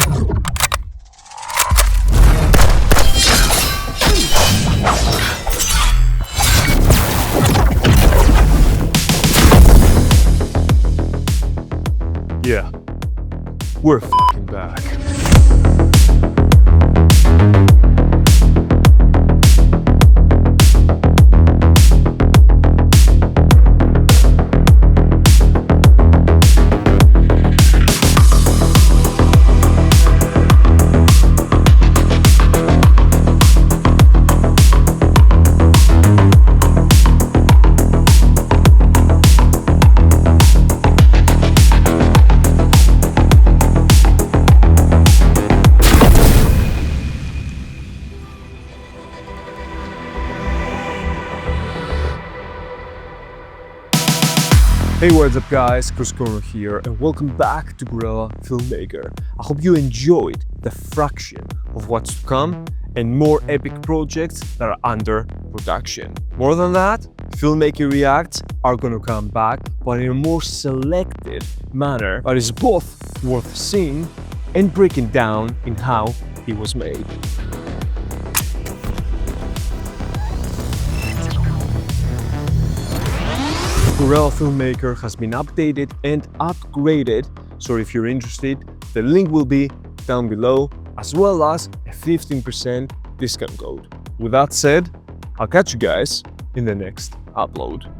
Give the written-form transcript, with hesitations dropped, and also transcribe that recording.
Yeah, we're f***ing back. Hey, what's up guys, Chris here and welcome back to Guerrilla Filmmaker. I hope you enjoyed the fraction of what's to come and more epic projects that are under production. More than that, Filmmaker Reacts are gonna come back, but in a more selected manner that is both worth seeing and breaking down in how it was made. Guerrilla Filmmaker has been updated and upgraded, so if you're interested, the link will be down below, as well as a 15% discount code. With that said, I'll catch you guys in the next upload.